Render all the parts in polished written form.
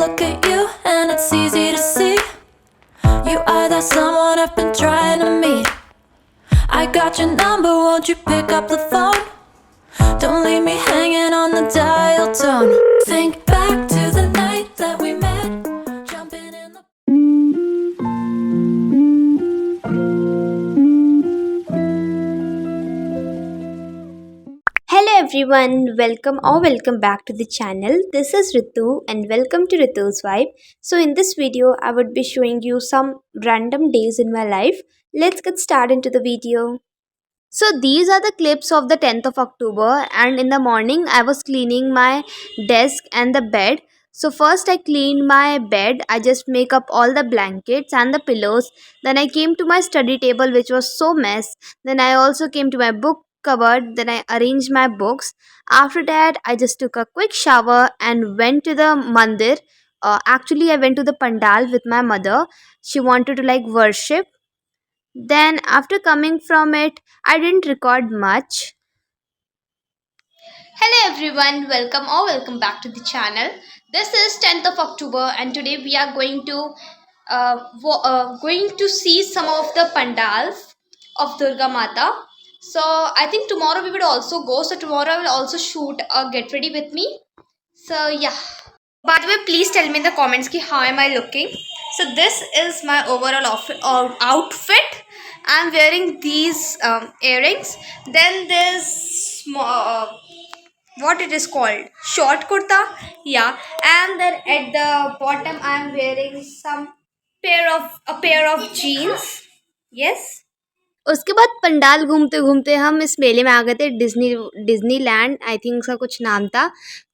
look at you and it's easy to see you are that someone I've been trying to meet. I got your number, won't you pick up the phone? Don't leave me hanging on the dial tone. Think back to the night that we met, jumping in the Hello everyone, welcome back to the channel. This is Ritu and welcome to Ritu's Vibe. So in this video, I would be showing you some random days in my life. Let's get started into the video. So these are the clips of the 10th of October, and in the morning I was cleaning my desk and the bed. So first I cleaned my bed, I just make up all the blankets and the pillows. Then I came to my study table which was so mess. Then I also came to my book cupboard, then I arranged my books. After that I just took a quick shower and went to the mandir. Actually I went to the pandal with my mother. She wanted to like worship. Then, after coming from it, I didn't record much. Hello everyone, welcome back to the channel. This is 10th of October and today we are going to see some of the pandals of Durga Mata. So I think tomorrow we would also go. So tomorrow I will also shoot a get ready with me. So yeah. By the way, please tell me in the comments ki how am I looking. So this is my overall outfit. I'm wearing these earrings. Then this what it is called, short kurta, yeah. And then at the bottom I'm wearing some pair of jeans. Yes. उसके बाद पंडाल घूमते घूमते हम इस मेले में आ गए थे, डिज्नीलैंड आई थिंक उसका कुछ नाम था.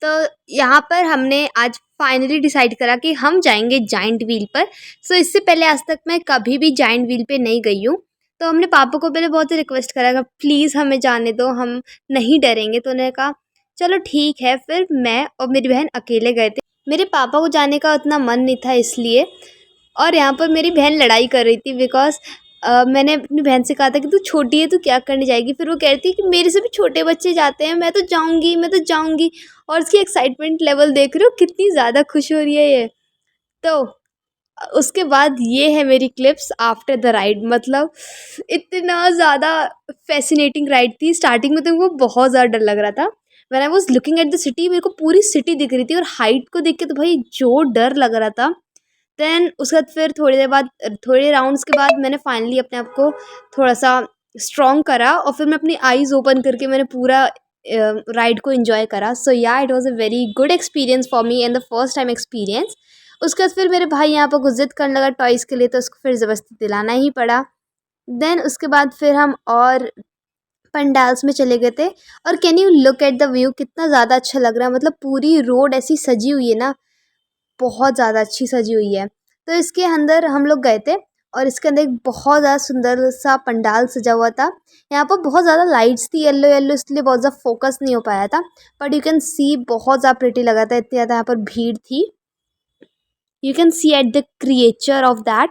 तो यहाँ पर हमने आज फाइनली डिसाइड करा कि हम जाएंगे जाइंट व्हील पर. सो इससे पहले आज तक मैं कभी भी जाइंट व्हील पे नहीं गई हूँ. तो हमने पापा को पहले बहुत रिक्वेस्ट करा कि प्लीज़ हमें जाने दो, हम नहीं डरेंगे. तो उन्होंने कहा चलो ठीक है. फिर मैं और मेरी बहन अकेले गए थे. मेरे पापा को जाने का उतना मन नहीं था इसलिए. और यहाँ पर मेरी बहन लड़ाई कर रही थी बिकॉज मैंने अपनी बहन से कहा था कि तू छोटी है, तू क्या करने जाएगी. फिर वो कह रही थी कि मेरे से भी छोटे बच्चे जाते हैं, मैं तो जाऊँगी. और उसकी एक्साइटमेंट लेवल देख रहे हो कितनी ज़्यादा खुश हो रही है ये. तो उसके बाद ये है मेरी क्लिप्स आफ्टर द राइड. मतलब इतना ज़्यादा फैसिनेटिंग राइड थी. स्टार्टिंग में तो वो बहुत ज़्यादा डर लग रहा था. When I was looking at the city, मेरे को पूरी सिटी दिख रही थी और हाइट को देख के तो भाई जो डर लग रहा था. देन उसके बाद फिर थोड़े राउंड्स के बाद मैंने फाइनली अपने आप को थोड़ा सा स्ट्रॉन्ग करा और फिर मैं अपनी आईज़ ओपन करके मैंने पूरा राइड को एंजॉय करा. सो या it was a very good experience for me and the first time experience. उसके बाद फिर मेरे भाई यहाँ पर कुछ ज़िद करने लगा टॉयज़ के लिए, तो उसको फिर ज़बरदस्ती दिलाना ही पड़ा. देन उसके बाद फिर हम और पंडाल्स में चले गए थे. और can you look at the view, कितना ज़्यादा अच्छा लग रहा है. मतलब पूरी रोड ऐसी सजी हुई है ना, बहुत ज़्यादा अच्छी सजी हुई है. तो इसके अंदर हम लोग गए थे और इसके अंदर एक बहुत ज़्यादा सुंदर सा पंडाल सजा हुआ था. यहाँ पर बहुत ज़्यादा लाइट्स थी येलो येलो, इसलिए बहुत ज़्यादा फोकस नहीं हो पाया था. बट यू कैन सी बहुत ज़्यादा प्रिटी लगा था. इतनी ज़्यादा यहाँ पर भीड़ थी. You can see at the creature of that.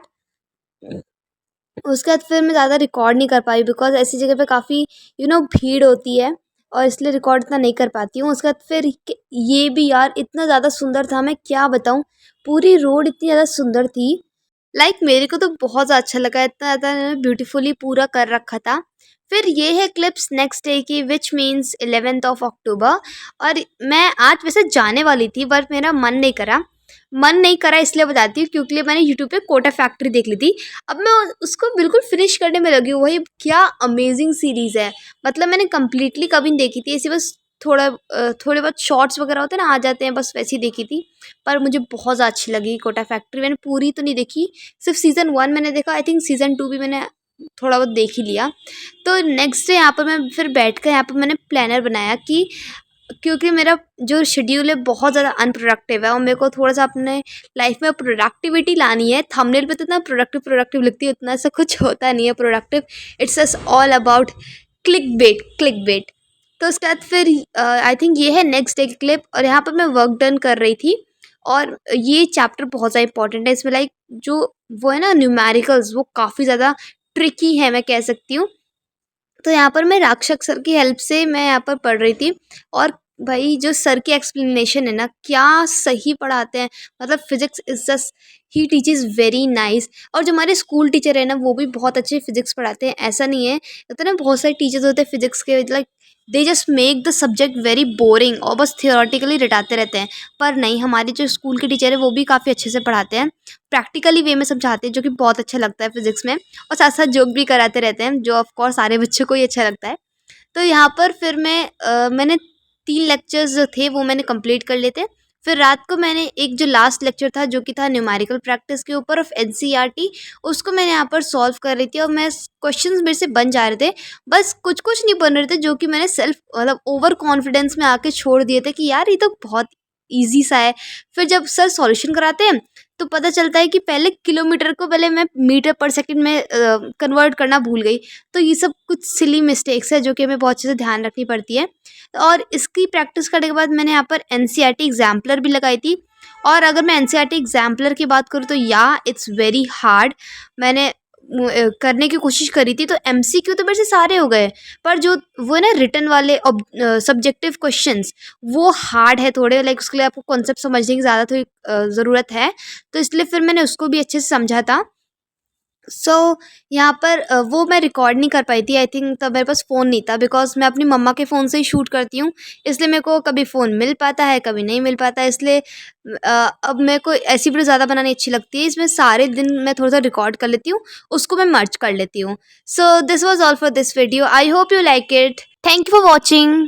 उसके बाद फिर मैं ज़्यादा रिकॉर्ड नहीं कर पाई बिकॉज ऐसी जगह पे काफ़ी भीड़ होती है और इसलिए रिकॉर्ड इतना नहीं कर पाती हूँ. उसके बाद फिर ये भी यार इतना ज़्यादा सुंदर था, मैं क्या बताऊँ. पूरी रोड इतनी ज़्यादा सुंदर थी. मेरे को तो बहुत ज़्यादा अच्छा लगा. इतना ज़्यादा ब्यूटीफुली पूरा कर रखा था. फिर ये है क्लिप्स नेक्स्ट डे की, which means 11th of October. और मैं आज वैसे जाने वाली थी बट मेरा मन नहीं करा इसलिए बताती हूँ क्योंकि मैंने यूट्यूब पे कोटा फैक्ट्री देख ली थी. अब मैं उसको बिल्कुल फिनिश करने में लगी हूँ. वही क्या अमेजिंग सीरीज़ है. मतलब मैंने कम्प्लीटली कभी नहीं देखी थी, ऐसी बस थोड़े बहुत शॉर्ट्स वगैरह होते हैं ना, आ जाते हैं, बस वैसी देखी थी. पर मुझे बहुत ज़्यादा अच्छी लगी कोटा फैक्ट्री. मैंने पूरी तो नहीं देखी, सिर्फ सीज़न 1 मैंने देखा. आई थिंक सीज़न 2 भी मैंने थोड़ा बहुत देख ही लिया. तो नेक्स्ट डे यहाँ पर मैं फिर बैठ कर यहाँ पर मैंने प्लानर बनाया कि क्योंकि मेरा जो शेड्यूल है बहुत ज़्यादा अनप्रोडक्टिव है और मेरे को थोड़ा सा अपने लाइफ में प्रोडक्टिविटी लानी है. थंबनेल पे तो इतना प्रोडक्टिव लिखती है, उतना ऐसा कुछ होता नहीं है productive. It's just all about click bait. तो उसके बाद फिर आई थिंक ये है नेक्स्ट डे की क्लिप. और यहाँ पर मैं वर्क डन कर रही थी और ये चैप्टर बहुत ज़्यादा इंपॉर्टेंट है. इसमें जो वो है ना न्यूमेरिकल्स, वो काफ़ी ज़्यादा ट्रिकी है मैं कह सकती हूँ. तो यहाँ पर मैं राक्षक सर की हेल्प से मैं यहाँ पर पढ़ रही थी और भाई जो सर की एक्सप्लेनेशन है ना, क्या सही पढ़ाते हैं। मतलब physics is just, he teaches very nice. और जो हमारे स्कूल टीचर है ना, वो भी बहुत अच्छे फिजिक्स पढ़ाते हैं। ऐसा नहीं है, होता है ना बहुत सारे टीचर्स होते हैं फिजिक्स के, like they just make the subject very boring और बस थियोरेटिकली रटाते रहते हैं। पर नहीं, हमारे जो स्कूल के टीचर है वो भी काफ़ी अच्छे से पढ़ाते हैं, प्रैक्टिकली वे में समझाते हैं, जो कि बहुत अच्छा लगता है फिजिक्स में। और साथ साथ जोक भी कराते रहते हैं, जो ऑफकोर्स सारे बच्चों को ही अच्छा लगता है। तो यहाँ पर फिर मैंने 3 लेक्चर्स जो थे वो मैंने कंप्लीट कर लिए थे। फिर रात को मैंने एक जो लास्ट लेक्चर था, जो कि था न्यूमेरिकल प्रैक्टिस के ऊपर ऑफ एनसीईआरटी, उसको मैंने यहाँ पर सॉल्व कर रही थी। और मैं क्वेश्चंस मेरे से बन जा रहे थे, बस कुछ-कुछ नहीं बन रहे थे, जो कि मैंने सेल्फ मतलब ओवर कॉन्फिडेंस में आके छोड़ दिए थे कि यार ये तो बहुत ईज़ी सा है। फिर जब सर सॉल्यूशन कराते हैं, तो पता चलता है कि पहले किलोमीटर को पहले मैं मीटर पर सेकंड में कन्वर्ट करना भूल गई। तो ये सब कुछ सिली मिस्टेक्स है, जो कि हमें बहुत अच्छे से ध्यान रखनी पड़ती है। और इसकी प्रैक्टिस करने के बाद मैंने यहाँ पर एनसीईआरटी एग्जाम्पलर भी लगाई थी। और अगर मैं एनसीईआरटी एग्जाम्पलर की बात करूँ तो इट्स वेरी हार्ड। मैंने करने की कोशिश करी थी, तो एमसीक्यू तो मेरे से सारे हो गए, पर जो वो ना रिटन वाले सब्जेक्टिव क्वेश्चंस, वो हार्ड है थोड़े, लाइक उसके लिए आपको कॉन्सेप्ट समझने की ज़्यादा थोड़ी ज़रूरत है। तो इसलिए फिर मैंने उसको भी अच्छे से समझा था। यहाँ पर वो मैं रिकॉर्ड नहीं कर पाई थी, आई थिंक तब मेरे पास फ़ोन नहीं था, बिकॉज़ मैं अपनी मम्मा के फ़ोन से ही शूट करती हूँ। इसलिए मेरे को कभी फ़ोन मिल पाता है, कभी नहीं मिल पाता है। इसलिए अब मेरे को ऐसी वीडियो ज़्यादा बनानी अच्छी लगती है, इसमें सारे दिन मैं थोड़ा-सा रिकॉर्ड कर लेती हूँ, उसको मैं मर्ज कर लेती हूँ। So this was all for this video, I hope you like it. Thank you for watching.